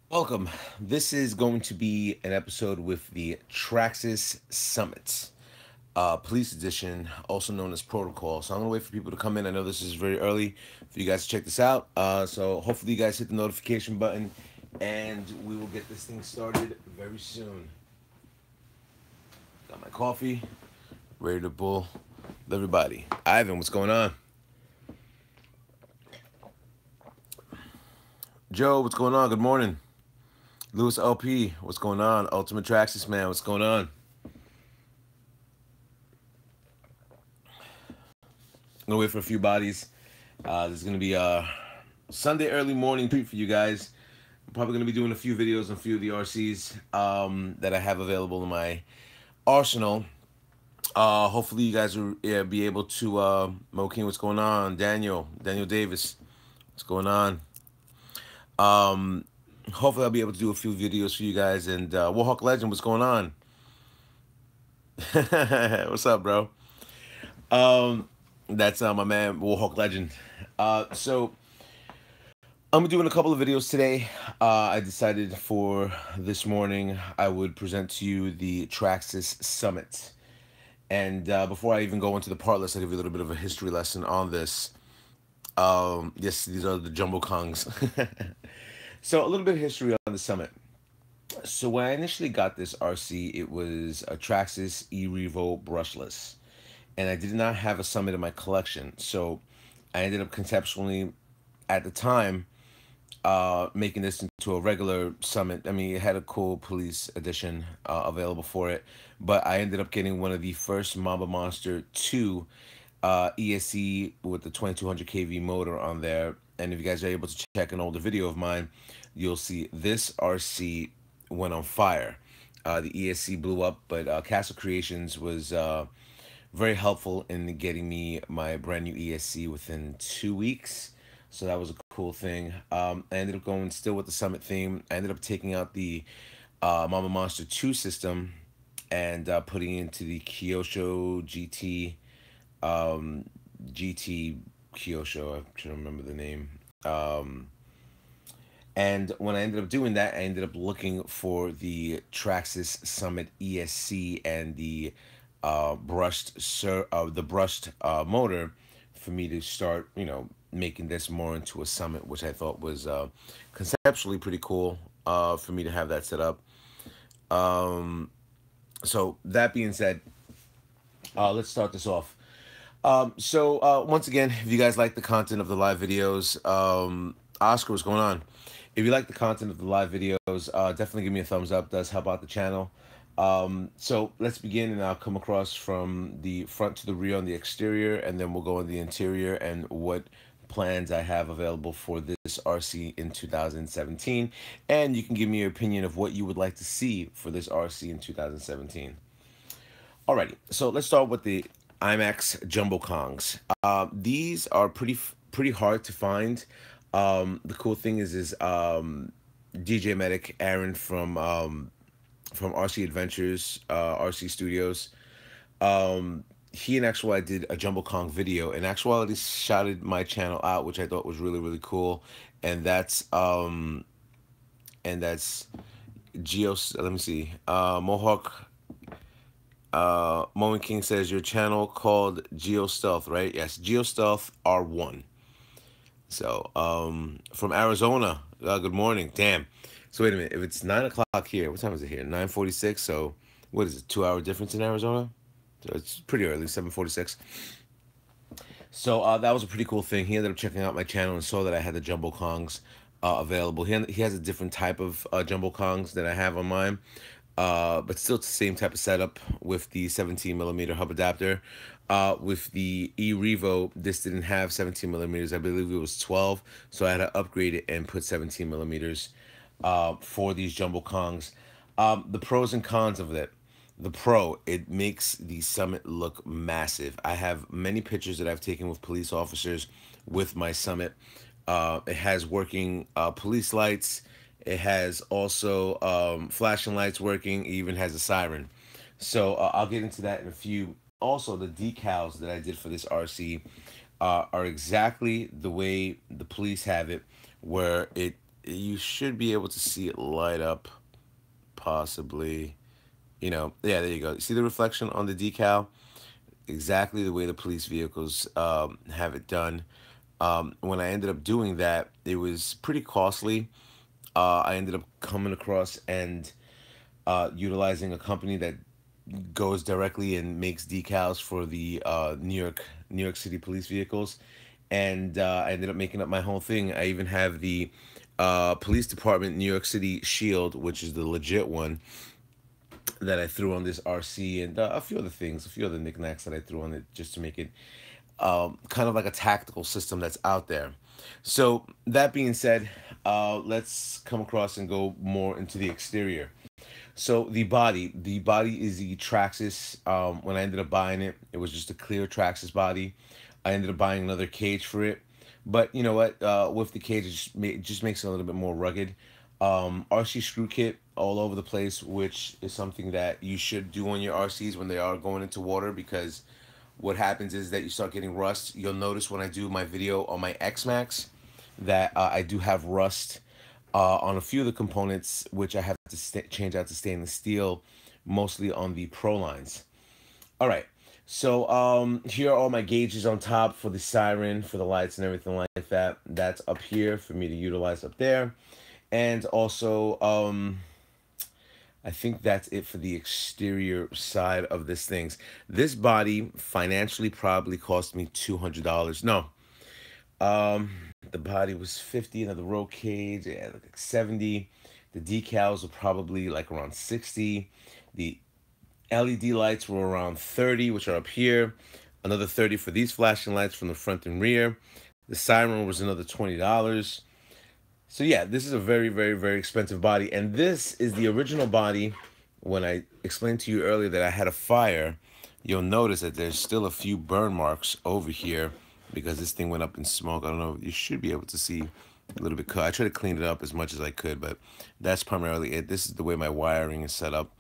Welcome. This is going to be an episode with the Traxxas Summit, Police Edition, also known as Protocol. So I'm going to wait for people to come in. I know this is very early for you guys to check this out. So hopefully you guys hit the notification button and we will get this thing started very soon. Got my coffee, ready to bull with everybody. Ivan, what's going on? Joe, what's going on? Good morning. Lewis LP, what's going on? Ultimate Traxxas man, what's going on? I'm gonna wait for a few bodies. This is gonna be a Sunday early morning treat for you guys. I'm probably gonna be doing a few videos on a few of the RCs that I have available in my arsenal. Hopefully you guys will be able to. Mokin, what's going on? Daniel Davis, what's going on? Um, Hopefully I'll be able to do a few videos for you guys. And Warhawk Legend, what's going on? What's up, bro? Um, that's my man Warhawk Legend. So I'm doing a couple of videos today. I decided for this morning I would present to you the Traxxas Summit. And before I even go into the part list, I'll give you a little bit of a history lesson on this. Yes, these are the Jumbo Kongs. So a little bit of history on the Summit. So when I initially got this RC, it was a Traxxas E-Revo brushless. And I did not have a Summit in my collection. So I ended up conceptually, at the time, making this into a regular Summit. I mean, it had a cool police edition available for it, but I ended up getting one of the first Mamba Monster 2 ESC with the 2200 kV motor on there. And if you guys are able to check an older video of mine, you'll see this RC went on fire. The ESC blew up, but Castle Creations was very helpful in getting me my brand new ESC within 2 weeks. So that was a cool thing. I ended up going still with the Summit theme. I ended up taking out the Mama Monster 2 system and putting it into the Kyosho GT GT Kyosho. I'm trying to remember the name. Um, and when I ended up doing that, I ended up looking for the Traxxas Summit ESC and the brushed motor for me to start, making this more into a Summit, which I thought was conceptually pretty cool for me to have that set up. Um, so that being said, let's start this off. Once again, if you guys like the content of the live videos, Oscar, what's going on? If you like the content of the live videos, definitely give me a thumbs up. It does help out the channel. So let's begin, and I'll come across from the front to the rear on the exterior, and then we'll go on the interior and what plans I have available for this RC in 2017. And you can give me your opinion of what you would like to see for this RC in 2017. Alrighty, so let's start with the IMAX Jumbo Kongs. These are pretty hard to find. The cool thing is DJ Medic Aaron from RC Adventures, RC Studios. He and actuality did a Jumbo Kong video, and actuality shouted my channel out, which I thought was really cool, and that's Geo. Let me see. Mohawk. Moment King says your channel called Geo Stealth, right? Yes, Geo Stealth R1. So, from Arizona. Good morning. Damn. So wait a minute. If it's 9 o'clock here, what time is it here? 9:46. So, what is it? 2 hour difference in Arizona. So it's pretty early. 7:46. So that was a pretty cool thing. He ended up checking out my channel and saw that I had the Jumbo Kongs available. He has a different type of Jumbo Kongs than I have on mine. But still it's the same type of setup with the 17 millimeter hub adapter. With the E-Revo, this didn't have 17 millimeters. I believe it was 12. So I had to upgrade it and put 17 millimeters for these Jumbo Kongs. The pros and cons of it. The pro, it makes the Summit look massive. I have many pictures that I've taken with police officers with my Summit. It has working police lights. It has also flashing lights working. It even has a siren. So I'll get into that in a few. Also, the decals that I did for this RC are exactly the way the police have it, where it you should be able to see it light up, possibly. You know, yeah, there you go. See the reflection on the decal? Exactly the way the police vehicles have it done. When I ended up doing that, it was pretty costly. I ended up coming across and utilizing a company that goes directly and makes decals for the New York City police vehicles, and I ended up making up my whole thing. I even have the police department New York City shield, which is the legit one that I threw on this RC, and a few other things, a few other knickknacks that I threw on it just to make it kind of like a tactical system that's out there. So that being said, let's come across and go more into the exterior. So the body is the Traxxas. When I ended up buying it, it was just a clear Traxxas body. I ended up buying another cage for it, but you know what? With the cage, it just makes it a little bit more rugged. RC screw kit all over the place, which is something that you should do on your RCs when they are going into water, because what happens is that you start getting rust. You'll notice when I do my video on my X-Max that I do have rust on a few of the components, which I have to change out to stainless steel, mostly on the Pro lines. All right, so here are all my gauges on top for the siren, for the lights and everything like that. That's up here for me to utilize up there. And also, I think that's it for the exterior side of this things. This body financially probably cost me $200. No, um, the body was 50, and the roll cage, yeah, like 70. The decals were probably like around 60. The LED lights were around 30, which are up here. Another 30 for these flashing lights from the front and rear. The siren was another $20. So yeah, this is a very, very, very expensive body. And this is the original body. When I explained to you earlier that I had a fire, you'll notice that there's still a few burn marks over here because this thing went up in smoke. I don't know, you should be able to see a little bit. I tried to clean it up as much as I could, but that's primarily it. This is the way my wiring is set up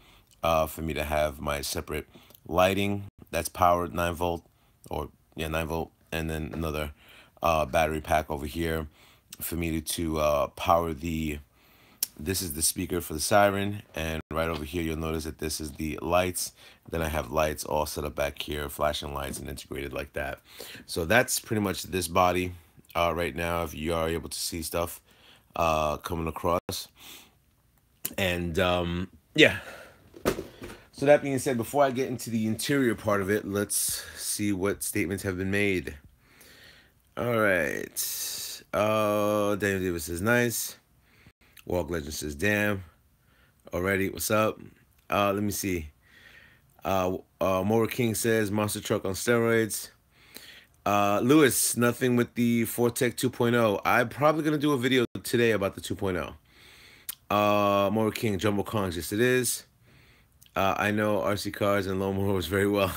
for me to have my separate lighting that's powered 9 volt, or yeah, 9 volt, and then another battery pack over here for me to power the, this is the speaker for the siren, and right over here you'll notice that this is the lights. Then I have lights all set up back here, flashing lights and integrated like that. So that's pretty much this body right now, if you are able to see stuff coming across. And yeah, so that being said, before I get into the interior part of it, let's see what statements have been made. All right. Daniel Davis says nice. Walk Legend says damn. Already, what's up? Let me see. Mora King says monster truck on steroids. Lewis, nothing with the Fortec 2.0. I'm probably gonna do a video today about the 2.0. Mora King, Jumbo Kongs, yes it is. I know RC cars and lawnmowers very well.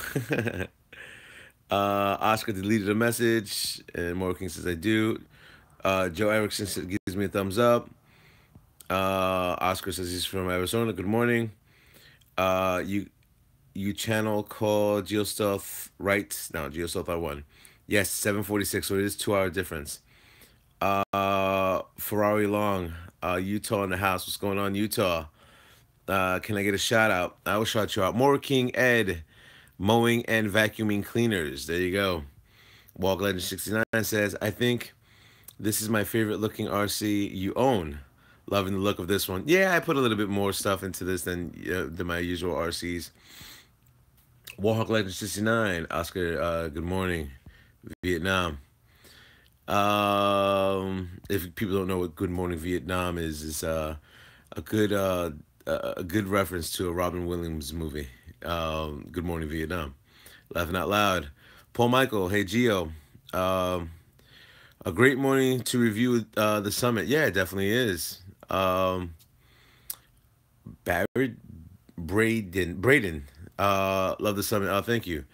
Oscar deleted a message, and Mora King says I do. Joe Erickson gives me a thumbs up. Oscar says he's from Arizona. Good morning. You channel called GeoStealth, right? No, GeoStealth R1. Yes, 746. So it is 2 hour difference. Ferrari Long, Utah in the house. What's going on, Utah? Can I get a shout out? I will shout you out. Mora King Ed, mowing and vacuuming cleaners. There you go. Walk Legend 69 says, I think this is my favorite looking RC you own. Loving the look of this one. Yeah, I put a little bit more stuff into this than my usual RCs. Warhawk Legend 69. Oscar, good morning. Vietnam. If people don't know what Good Morning Vietnam is a good reference to a Robin Williams movie. Good Morning Vietnam. Laughing out loud. Paul Michael, hey Gio. A great morning to review the summit. Yeah, it definitely is. Barrett Braden. Love the summit. Oh, thank you.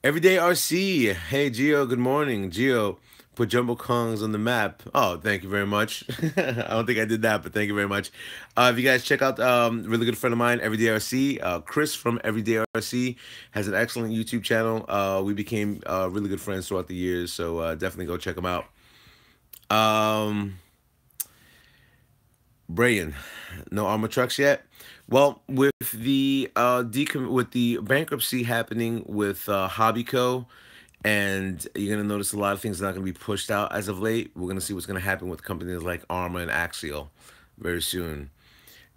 Everyday RC. Hey Gio, good morning. Gio, put Jumbo Kongs on the map. Oh, thank you very much. I don't think I did that, but thank you very much. If you guys check out really good friend of mine, Everyday RC, Chris from Everyday RC has an excellent YouTube channel. We became really good friends throughout the years, so definitely go check him out. Brayan, no armor trucks yet. Well, with the with the bankruptcy happening with Hobbyco, and you're gonna notice a lot of things are not gonna be pushed out as of late. We're gonna see what's gonna happen with companies like Armor and Axial very soon.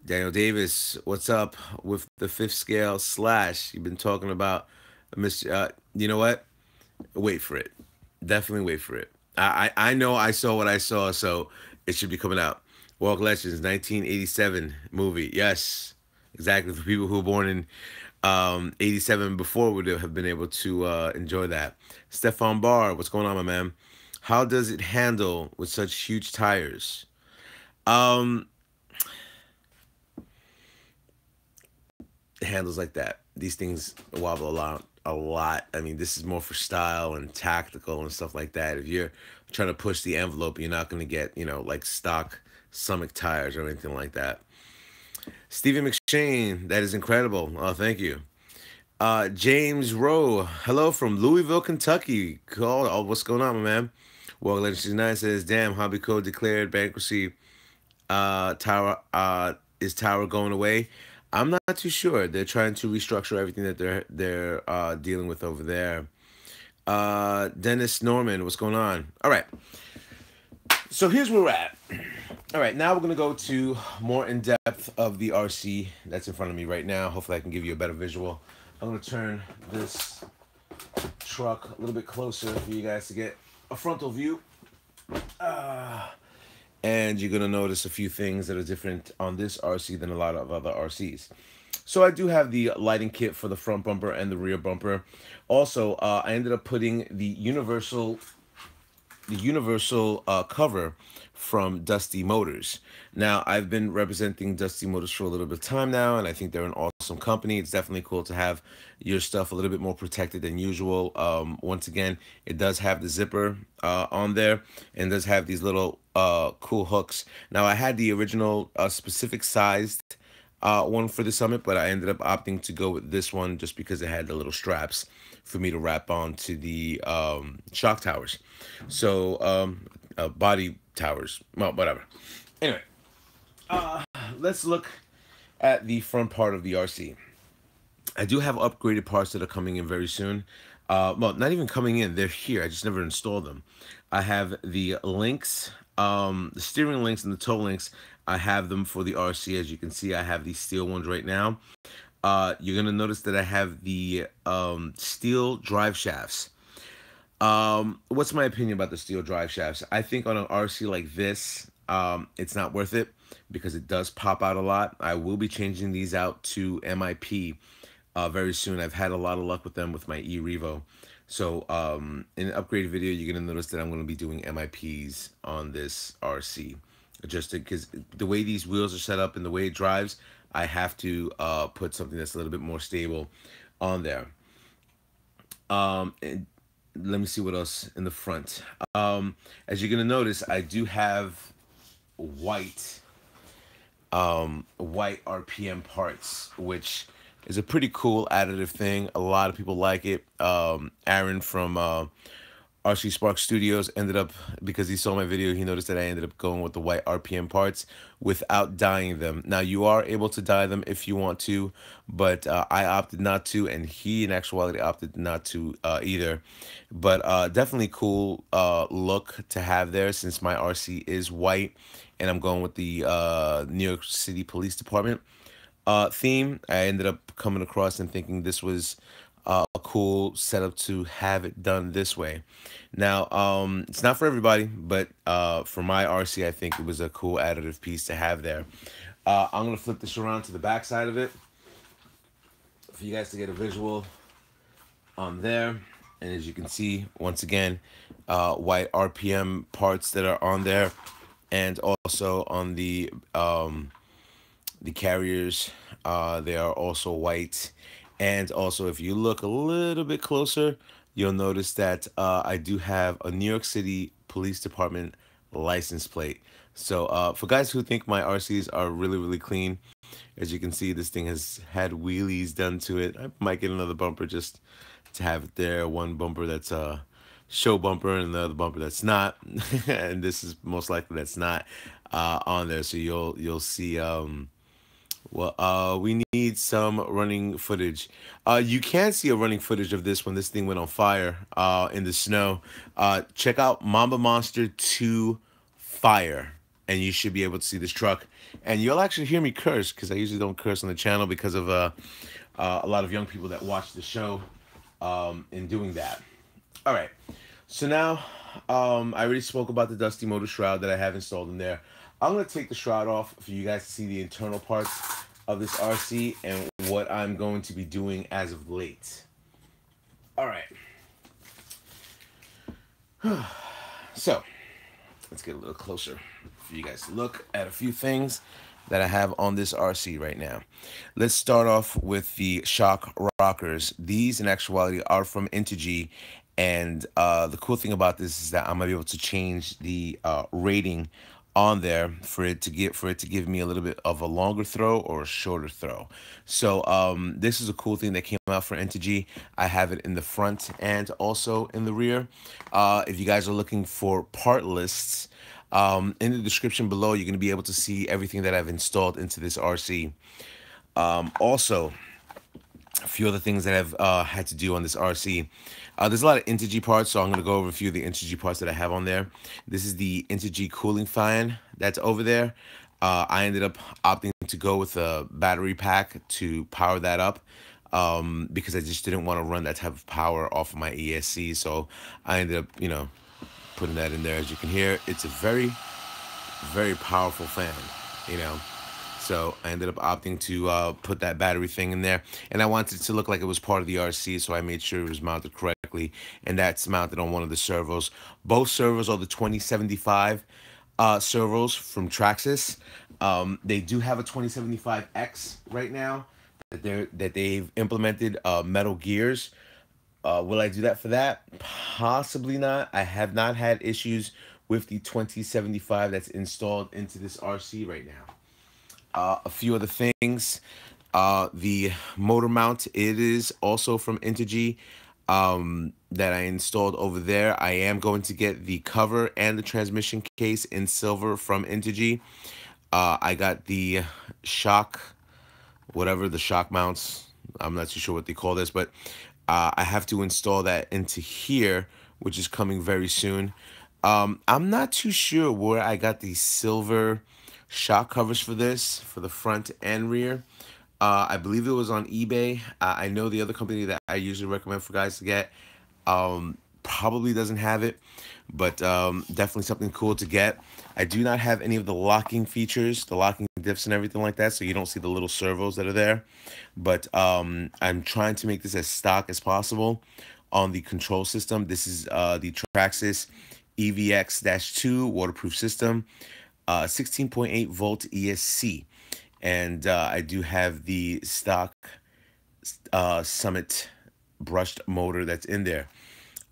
Daniel Davis, what's up with the fifth scale slash? You've been talking about, Mr. You know what? Wait for it. Definitely wait for it. I know I saw what I saw, so it should be coming out. Walk Legends, 1987 movie. Yes, exactly. For people who were born in 87 before would have been able to enjoy that. Stefan Barr, what's going on, my man? How does it handle with such huge tires? Um, Handles like that. These things wobble a lot. A lot. I mean, this is more for style and tactical and stuff like that. If you're trying to push the envelope, you're not going to get, like stock Summit tires or anything like that. Stephen McShane, that is incredible. Oh, thank you. James Rowe, hello from Louisville, Kentucky. Call. Oh, what's going on, my man? Well, Legend 69 says, damn, Hobby Code declared bankruptcy. Is Tower going away? I'm not too sure. They're trying to restructure everything that they're dealing with over there. Dennis Norman, what's going on? All right. So here's where we're at. All right, now we're gonna go to more in depth of the RC that's in front of me right now. Hopefully, I can give you a better visual. I'm gonna turn this truck a little bit closer for you guys to get a frontal view. And you're gonna notice a few things that are different on this RC than a lot of other RCs. So I do have the lighting kit for the front bumper and the rear bumper. Also, I ended up putting the universal cover from Dusty Motors. Now, I've been representing Dusty Motors for a little bit of time now, and I think they're an awesome company. It's definitely cool to have your stuff a little bit more protected than usual. Once again, it does have the zipper on there, and does have these little cool hooks. Now, I had the original specific sized one for the Summit, but I ended up opting to go with this one just because it had the little straps for me to wrap on to the shock towers. So, body towers, well, whatever. Anyway, let's look at the front part of the RC. I do have upgraded parts that are coming in very soon. Well, not even coming in, they're here. I just never installed them. I have the links, the steering links and the toe links. I have them for the RC. As you can see, I have these steel ones right now. You're going to notice that I have the steel drive shafts. What's my opinion about the steel drive shafts? I think on an RC like this, it's not worth it because it does pop out a lot. I will be changing these out to NYPD very soon. I've had a lot of luck with them with my E-Revo. So in an upgraded video, you're going to notice that I'm going to be doing NYPDs on this RC. Just because the way these wheels are set up and the way it drives, I have to put something that's a little bit more stable on there. And let me see what else in the front. As you're gonna notice, I do have white RPM parts, which is a pretty cool additive thing. A lot of people like it. Aaron from RC Spark Studios ended up, because he saw my video, he noticed that I ended up going with the white RPM parts without dyeing them. Now, you are able to dye them if you want to, but I opted not to, and he in actuality opted not to either. But definitely cool look to have there, since my RC is white and I'm going with the New York City Police Department theme. I ended up coming across and thinking this was a cool setup to have it done this way. Now, it's not for everybody, but for my RC, I think it was a cool additive piece to have there. I'm gonna flip this around to the back side of it for you guys to get a visual on there. And as you can see, once again, white RPM parts that are on there, and also on the carriers, they are also white. And also, if you look a little bit closer, you'll notice that I do have a New York City Police Department license plate. So for guys who think my RCs are really, really clean, as you can see, this thing has had wheelies done to it. I might get another bumper just to have it there. One bumper that's show bumper and the other bumper that's not, and this is most likely that's not on there. So you'll see. Well, we need some running footage. You can see a running footage of this when this thing went on fire in the snow. Check out Mamba Monster 2 Fire, and you should be able to see this truck. And you'll actually hear me curse because I usually don't curse on the channel because of a lot of young people that watch the show in doing that. All right, so now I already spoke about the Dusty Motor Shroud that I have installed in there. I'm going to take the shroud off for you guys to see the internal parts of this RC and what I'm going to be doing as of late. All right. So, let's get a little closer for you guys to look at a few things that I have on this RC right now. Let's start off with the shock rockers. These in actuality are from Integy, and the cool thing about this is that I'm gonna be able to change the rating on there for it to give me a little bit of a longer throw or a shorter throw. So this is a cool thing that came out for Integy. I have it in the front and also in the rear. If you guys are looking for part lists, in the description below, you're going to be able to see everything that I've installed into this RC. Also, a few other things that I've had to do on this RC. There's a lot of Integy parts, so I'm going to go over a few of the Integy parts that I have on there. This is the Integy cooling fan that's over there. I ended up opting to go with a battery pack to power that up because I just didn't want to run that type of power off of my ESC. So I ended up, putting that in there. As you can hear, it's a very, very powerful fan, So I ended up opting to put that battery thing in there, and I wanted it to look like it was part of the RC, so I made sure it was mounted correctly, and that's mounted on one of the servos. Both servos are the 2075 servos from Traxxas. They do have a 2075X right now that they've implemented metal gears. Will I do that for that? Possibly not. I have not had issues with the 2075 that's installed into this RC right now. A few other things. The motor mount, it is also from Integy that I installed over there. I am going to get the cover and the transmission case in silver from Integy. I got the shock, whatever the shock mounts. I'm not too sure what they call this, but I have to install that into here, which is coming very soon. I'm not too sure where I got the silver shock covers for this, for the front and rear. I believe it was on eBay. I know the other company that I usually recommend for guys to get probably doesn't have it, but definitely something cool to get. I do not have any of the locking features, the locking diffs and everything like that, so you don't see the little servos that are there. But I'm trying to make this as stock as possible on the control system. This is the Traxxas EVX-2 waterproof system, 16.8 volt ESC. And I do have the stock Summit brushed motor that's in there.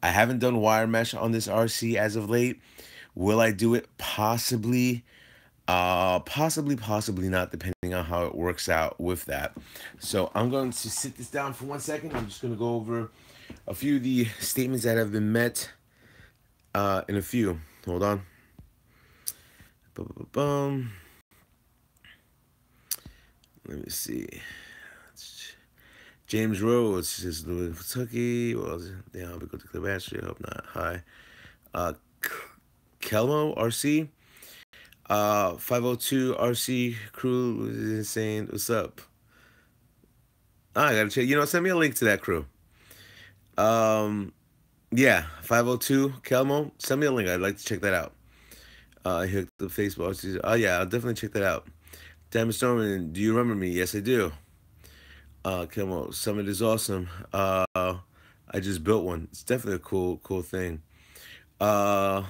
I haven't done wire mesh on this RC as of late. Will I do it? Possibly. Possibly not, depending on how it works out with that. So I'm going to sit this down for 1 second. I'm just going to go over a few of the statements that have been met in a few. Hold on. Let me see. James Rhodes says Louis, Kentucky. Well, yeah, I'll be good to Clip Ashley. I hope not. Hi. Kelmo RC. 502 RC crew is insane. What's up? I gotta check. Send me a link to that crew. Yeah, 502 Kelmo. Send me a link. I'd like to check that out. I hooked the Facebook. Oh yeah, I'll definitely check that out. Damn Storman, do you remember me? Yes, I do. Kelmo, Summit is awesome. I just built one. It's definitely a cool thing. AJ,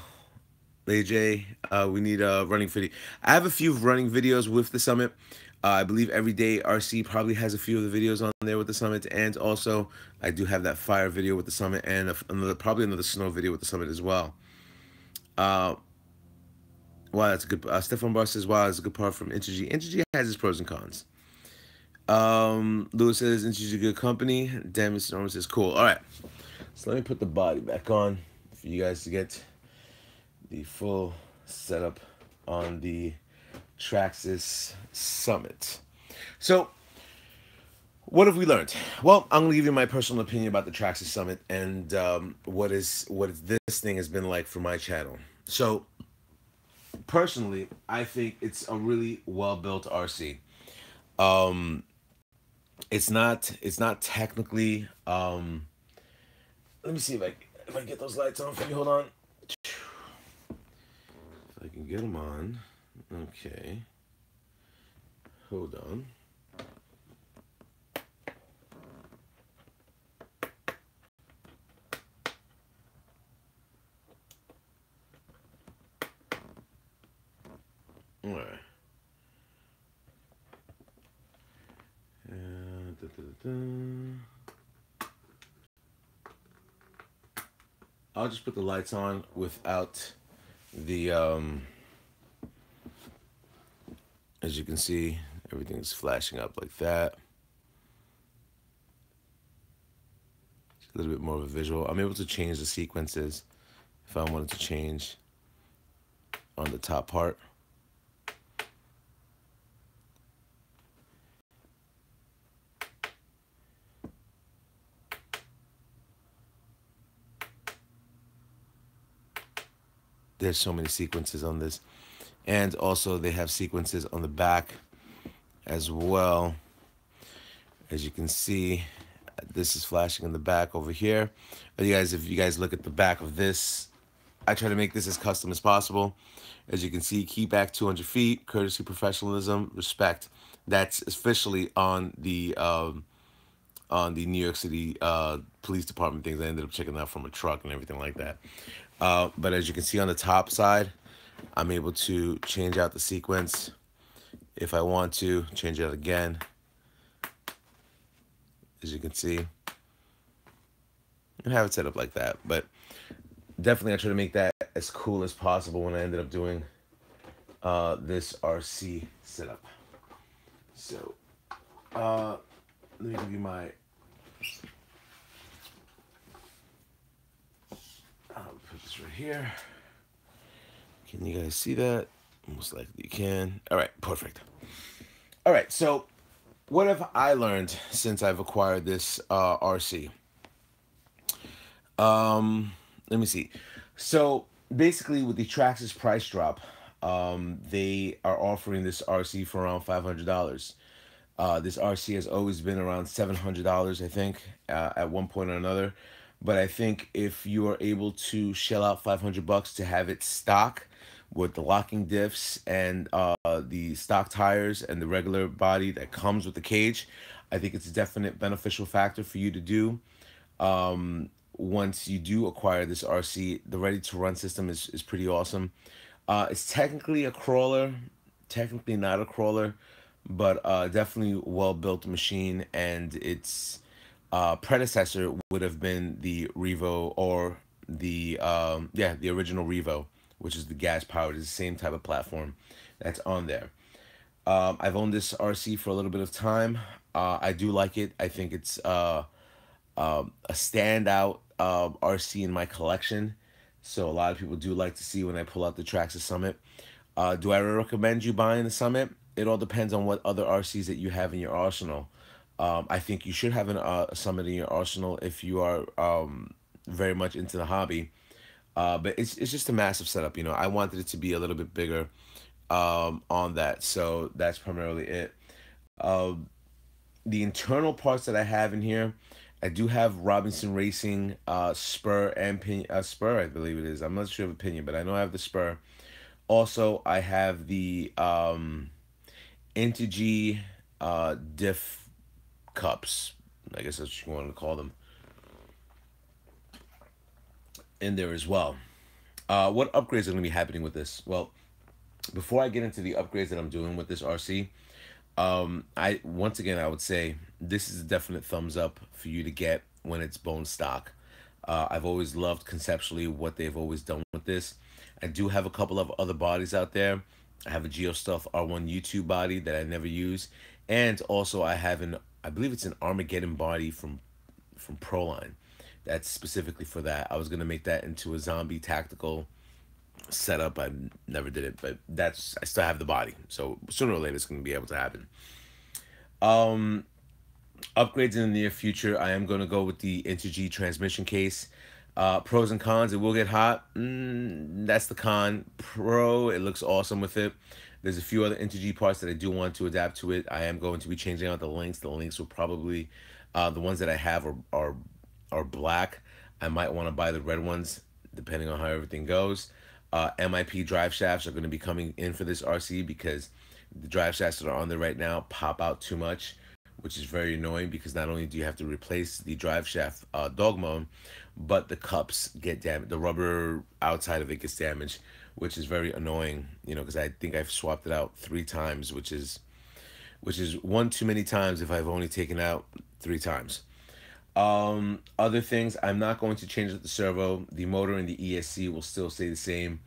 we need a running video. I have a few running videos with the Summit. I believe Everyday RC probably has a few of the videos on there with the Summit, and also I do have that fire video with the Summit, and probably another snow video with the Summit as well. Wow, that's a good. Stefan Bar says, "Wow, that's a good part from Integy." Integy has its pros and cons. Lewis says, "Integy is a good company." Damn, Mr. Norman says, "Cool." All right, so let me put the body back on. If for you guys to get the full setup on the Traxxas Summit. So, what have we learned? Well, I'm gonna give you my personal opinion about the Traxxas Summit and what this thing has been like for my channel. So, personally, I think it's a really well built RC. Um, it's not technically. Let me see if I get those lights on for you. Hold on. If I can get them on. Okay. Hold on. All right. Da, da, da, da. I'll just put the lights on without the as you can see, everything's flashing up like that. A little bit more of a visual. I'm able to change the sequences if I wanted to change on the top part. There's so many sequences on this. And also they have sequences on the back as well. As you can see, this is flashing in the back over here. But if you guys look at the back of this, I try to make this as custom as possible. As you can see, key back 200 feet, courtesy, professionalism, respect. That's officially on the New York City police department things. I ended up checking out from a truck and everything like that. But as you can see on the top side, I'm able to change out the sequence if I want to, change it out again. As you can see, and have it set up like that. But definitely I try to make that as cool as possible when I ended up doing this RC setup. So let me give you my I'll put this right here. Can you guys see that? Most likely you can. All right, perfect. All right, so what have I learned since I've acquired this RC? Let me see. So basically with the Traxxas price drop, they are offering this RC for around $500. This RC has always been around $700, I think, at one point or another. But I think if you are able to shell out $500 to have it stock with the locking diffs and the stock tires and the regular body that comes with the cage, I think it's a definite beneficial factor for you to do. Once you do acquire this RC, the ready-to-run system is pretty awesome. It's technically a crawler, technically not a crawler, but definitely well-built machine, and its predecessor would have been the Revo, or the original Revo, which is the gas-powered. It's the same type of platform that's on there. I've owned this RC for a little bit of time. I do like it. I think it's a standout RC in my collection. So a lot of people do like to see when I pull out the Traxxas Summit. Do I recommend you buying the Summit? It all depends on what other RCs that you have in your arsenal. I think you should have a Summit in your arsenal if you are very much into the hobby. But it's just a massive setup. I wanted it to be a little bit bigger on that. So that's primarily it. The internal parts that I have in here, I do have Robinson Racing spur and spur, I believe it is. I'm not sure of opinion, but I know I have the spur. Also, I have the Integy diff cups, I guess that's what you want to call them, in there as well. What upgrades are going to be happening with this? Well, before I get into the upgrades that I'm doing with this RC, I would say this is a definite thumbs up for you to get when it's bone stock. I've always loved conceptually what they've always done with this. I do have a couple of other bodies out there. I have a GeoStealth R1 YouTube body that I never use, and also I have I believe it's an Armageddon body from Proline That's specifically for that. I was gonna make that into a zombie tactical setup. I never did it, but I still have the body, so sooner or later it's gonna be able to happen. Um, Upgrades in the near future. I am gonna go with the Integy transmission case. Pros and cons. It will get hot. That's the con. Pro. It looks awesome with it. There's a few other Integy parts that I do want to adapt to it. I am going to be changing out the links. The links will probably, the ones that I have are black. I might want to buy the red ones depending on how everything goes. NYPD drive shafts are going to be coming in for this RC because the drive shafts that are on there right now pop out too much, which is very annoying because not only do you have to replace the drive shaft dog mode, but the cups get damaged. The rubber outside of it gets damaged, which is very annoying, you know, because I think I've swapped it out 3 times, which is one too many times if I've only taken out 3 times. Other things, I'm not going to change the servo. The motor and the ESC will still stay the same.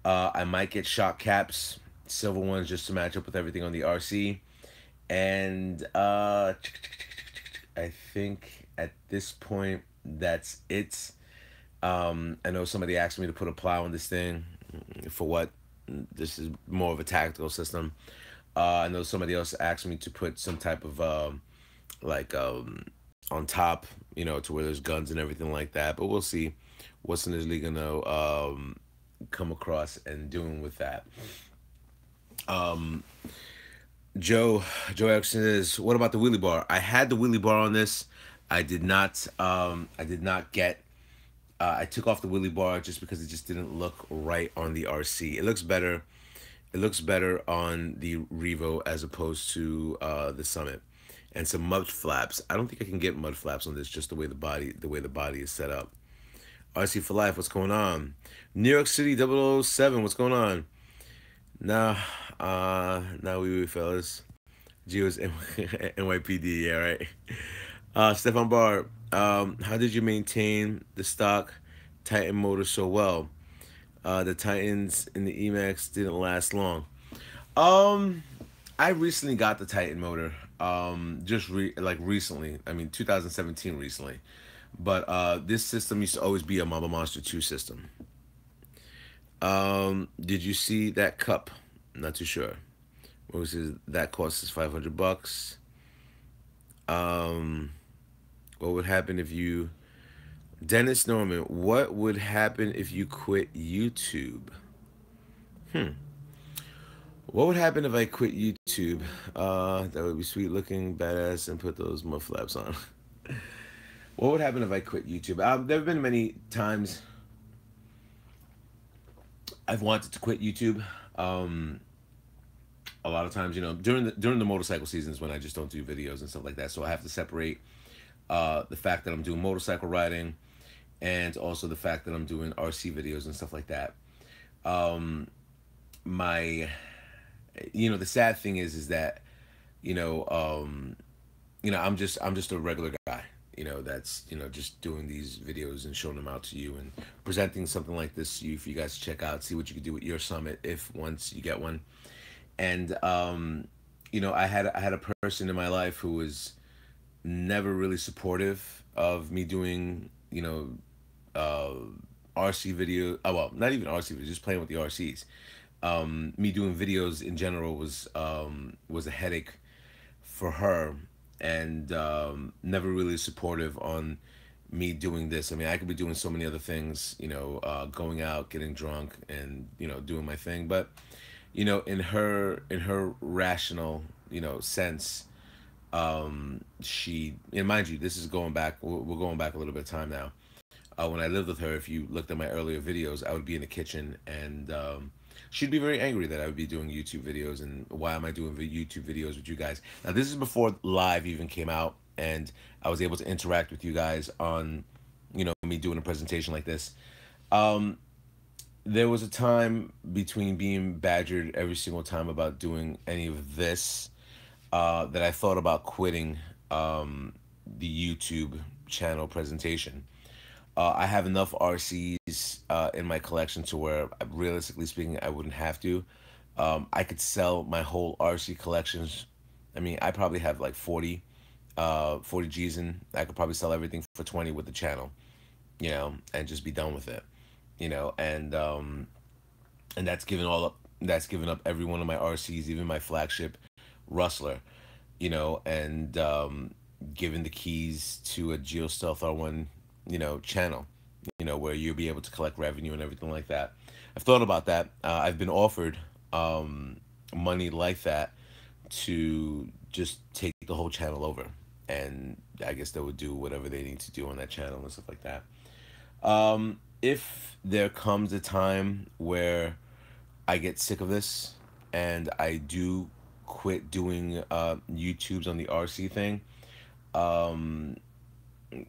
I might get shock caps, silver ones, just to match up with everything on the RC. And I think at this point that's it. I know somebody asked me to put a plow on this thing. For what? This is more of a tactical system. I know somebody else asked me to put some type of like on top, you know, to where there's guns and everything like that. But we'll see what's initially gonna come across and doing with that. Joe Erickson is, what about the wheelie bar? I had the wheelie bar on this. I did not get I took off the wheelie bar just because it just didn't look right on the RC. It looks better. It looks better on the Revo as opposed to the Summit. And some mud flaps. I don't think I can get mud flaps on this, just the way the body is set up. RC for life, what's going on? New York City 007, what's going on? Nah, we fellas. Geo's NYPD, yeah, right. Stefan Barr, how did you maintain the stock Titan motor so well? The Titans in the Emax didn't last long. I recently got the Titan motor. Recently. I mean, 2017 recently. But this system used to always be a Mama Monster 2 system. Did you see that cup? Not too sure. What was it? That cost us $500. What would happen if you... Dennis Norman, what would happen if you quit YouTube? What would happen if I quit YouTube? That would be sweet looking, badass, and put those mud flaps on. What would happen if I quit YouTube? There have been many times I've wanted to quit YouTube. A lot of times, you know, during the motorcycle seasons when I just don't do videos and stuff like that. So I have to separate the fact that I'm doing motorcycle riding and also the fact that I'm doing RC videos and stuff like that. The sad thing is that, I'm just a regular guy, that's, just doing these videos and showing them out to you and presenting something like this to you for you guys to check out, see what you can do with your summit if once you get one. And, I had a person in my life who was never really supportive of me doing, RC video. Oh, well, not even RC videos, just playing with the RCs. Me doing videos in general was a headache for her, and never really supportive on me doing this. I mean, I could be doing so many other things, going out, getting drunk, and doing my thing. But in her rational sense, she, and mind you, this is going back. We're going back a little bit of time now. When I lived with her, if you looked at my earlier videos, I would be in the kitchen and she'd be very angry that I would be doing YouTube videos and why am I doing YouTube videos with you guys. Now, this is before live even came out and I was able to interact with you guys on, me doing a presentation like this. There was a time between being badgered every single time about doing any of this that I thought about quitting the YouTube channel presentation. I have enough RCs in my collection to where, realistically speaking, I wouldn't have to. I could sell my whole RC collections. I mean, I probably have like 40 G's in. I could probably sell everything for 20 with the channel. and just be done with it, and that's given all up. That's given up every one of my RCs, even my flagship Rustler, and given the keys to a GeoStealth R1, channel, where you'll be able to collect revenue and everything like that. I've thought about that. I've been offered money like that to just take the whole channel over, and I guess they would do whatever they need to do on that channel and stuff like that. If there comes a time where I get sick of this and I do quit doing YouTubes on the RC thing, um,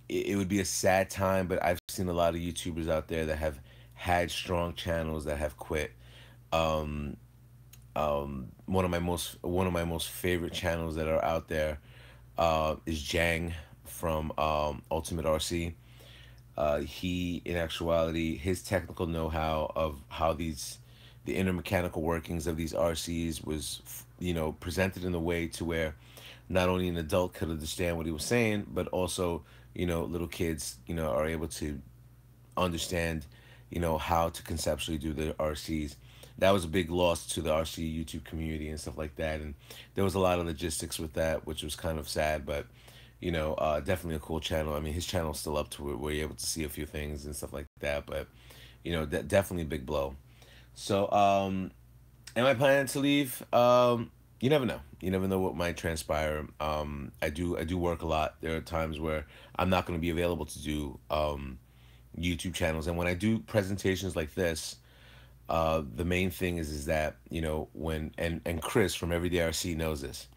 it would be a sad time, but I've seen a lot of YouTubers out there that have had strong channels that have quit. Um, one of my most favorite channels that are out there is Jang from Ultimate RC. He, in actuality, his technical know-how of how the inner mechanical workings of these RCs was, presented in a way to where not only an adult could understand what he was saying, but also, little kids, are able to understand, how to conceptually do the RCs. That was a big loss to the RC YouTube community and stuff like that. And there was a lot of logistics with that, which was kind of sad, but definitely a cool channel. I mean, his channel's still up to it where you're able to see a few things and stuff like that, but definitely a big blow. So, am I planning to leave? You never know. You never know what might transpire. I do work a lot. There are times where I'm not going to be available to do YouTube channels, and when I do presentations like this, the main thing is that when and Chris from Everyday RC knows this.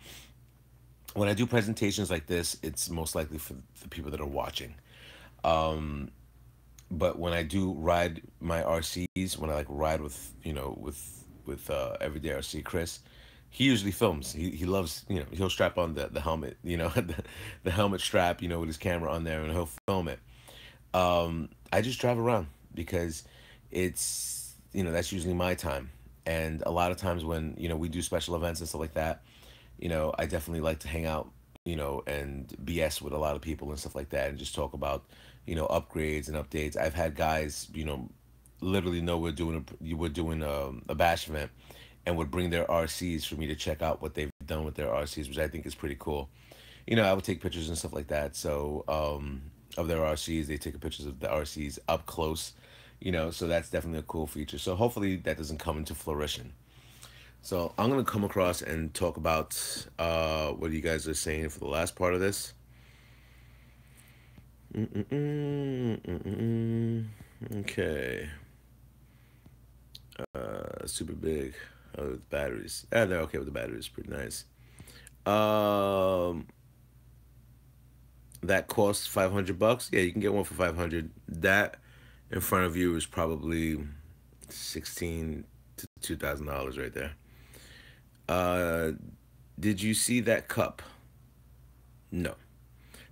When I do presentations like this, it's most likely for the people that are watching. Um, but when I do ride my RCs, when I like ride with Everyday RC Chris, he usually films. He loves, he'll strap on the helmet, the helmet strap, with his camera on there, and he'll film it. I just drive around because it's, that's usually my time. And a lot of times when, we do special events and stuff like that, I definitely like to hang out, and BS with a lot of people and stuff like that, and just talk about, upgrades and updates. I've had guys, literally know we're doing a bash event, and would bring their RCs for me to check out what they've done with their RCs, which I think is pretty cool. I would take pictures and stuff like that. So of their RCs, they take pictures of the RCs up close. So that's definitely a cool feature. So hopefully that doesn't come into fruition. So I'm gonna come across and talk about what you guys are saying for the last part of this. Okay. Super big. Oh, with batteries. Yeah, they're okay with the batteries. Pretty nice. Um, that costs $500. Yeah, you can get one for 500. That in front of you is probably 16 to $2,000 right there. Uh, did you see that cup? No.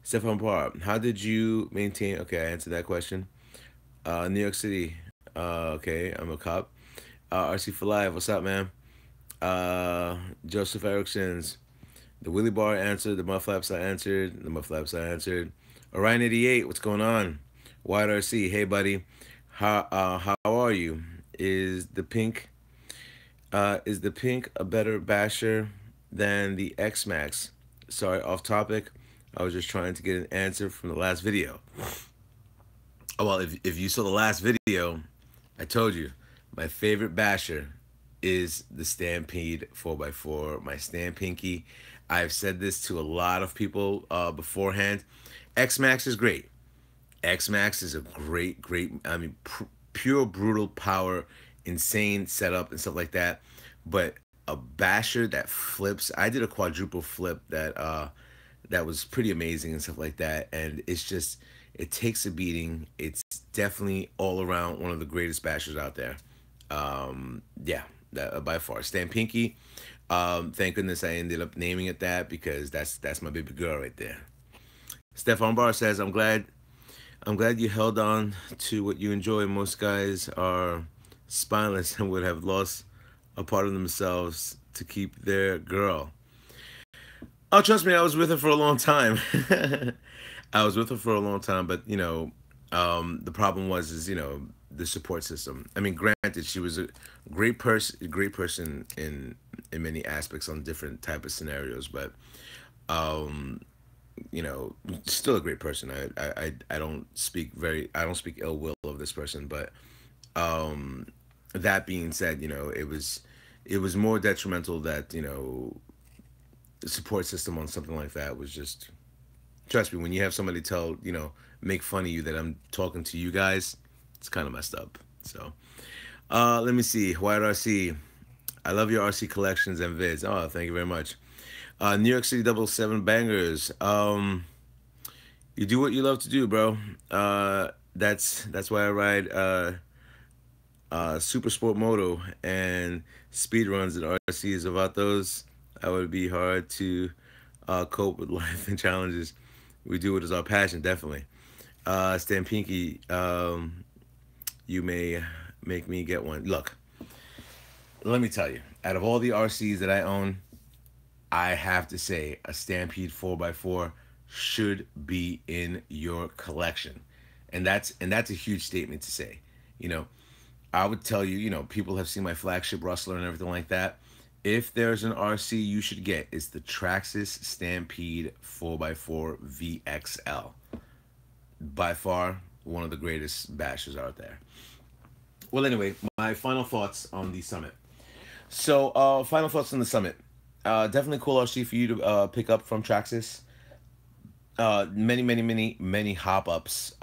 Stefan Parr, how did you maintain? Okay, I answered that question. New York City. Okay, I'm a cop. RC for Life, what's up, man? Joseph Erickson's. The Willy Bar answered. The Mufflaps I answered. The Mufflaps I answered. Orion 88, what's going on? White RC, hey buddy. How are you? Is the pink a better basher than the X Max? Sorry, off topic. I was just trying to get an answer from the last video. Oh, well, if you saw the last video, I told you my favorite basher is the Stampede 4x4, my Stamp Pinky. I've said this to a lot of people beforehand. X Max is great. X Max is a great, I mean, pure brutal power, insane setup and stuff like that. But a basher that flips, I did a quadruple flip that was pretty amazing and stuff like that. And it's just, it takes a beating. It's definitely all around one of the greatest bashers out there. Yeah, by far. Stan Pinky. Thank goodness I ended up naming it that, because that's my baby girl right there. Stefan Barr says, I'm glad you held on to what you enjoy. Most guys are spineless and would have lost a part of themselves to keep their girl. Oh, trust me, I was with her for a long time. I was with her for a long time, but The problem was you know, the support system. I mean, granted, she was a great person in many aspects on different type of scenarios, but you know, still a great person. I don't speak ill will of this person, but that being said, you know, it was more detrimental that, you know, the support system on something like that was just, trust me, when you have somebody tell, you know, make fun of you that I'm talking to you guys, it's kind of messed up. So let me see. White RC, I love your RC collections and vids. Oh, thank you very much. New York City double seven bangers. You do what you love to do, bro. That's why I ride super sport moto and speed runs and RCs. About those, I would be hard to cope with life and challenges. We do it as our passion, definitely. Stan Pinky, you may make me get one. Look, let me tell you, out of all the RCs that I own, I have to say a Stampede 4x4 should be in your collection. And that's a huge statement to say. You know, I would tell you, you know, people have seen my flagship Rustler and everything like that. If there's an RC you should get, it's the Traxxas Stampede 4x4 VXL. By far, one of the greatest bashers out there. Well, anyway, my final thoughts on the Summit. So, final thoughts on the Summit. Definitely cool RC for you to pick up from Traxxas. Many hop ups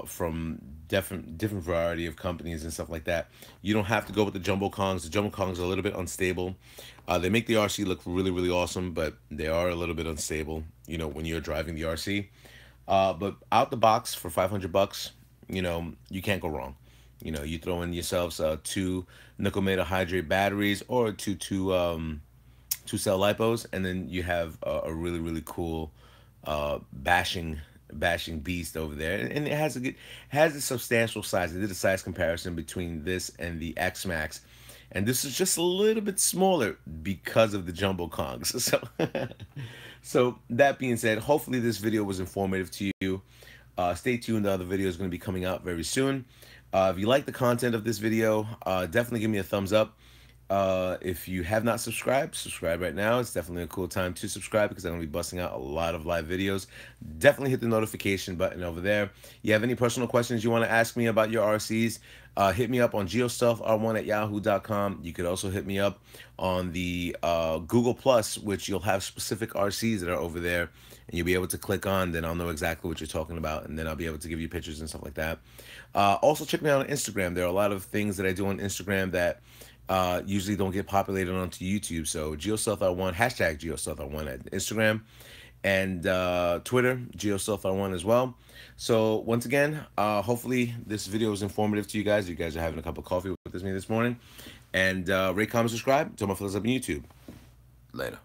from different variety of companies and stuff like that. You don't have to go with the Jumbo Kongs. The Jumbo Kongs are a little bit unstable. They make the RC look really awesome, but they are a little bit unstable, you know, when you're driving the RC. But out the box for $500, you know, you can't go wrong. You know, you throw in yourselves two nickel metal hydrate batteries or two cell lipos, and then you have a really cool bashing beast over there, and it has a substantial size. I did a size comparison between this and the X Max, and this is just a little bit smaller because of the Jumbo Kongs. So so that being said, hopefully this video was informative to you. Stay tuned, the other video is going to be coming out very soon. If you like the content of this video, definitely give me a thumbs up. If you have not subscribed, subscribe right now. It's definitely a cool time to subscribe because I'm going to be busting out a lot of live videos. Definitely hit the notification button over there. You have any personal questions you want to ask me about your RCs, hit me up on geostealthr1@yahoo.com. You could also hit me up on the Google Plus, which you'll have specific RCs that are over there, and you'll be able to click on, then I'll know exactly what you're talking about, and then I'll be able to give you pictures and stuff like that. Also, check me out on Instagram. There are a lot of things that I do on Instagram that usually don't get populated onto YouTube. So geostealthr1, hashtag geostealthr1 at Instagram, and Twitter, geostealthr1 as well. So once again, hopefully this video was informative to you guys. You guys are having a cup of coffee with me this morning. And rate, comment, subscribe. Tell my fellas up on YouTube. Later.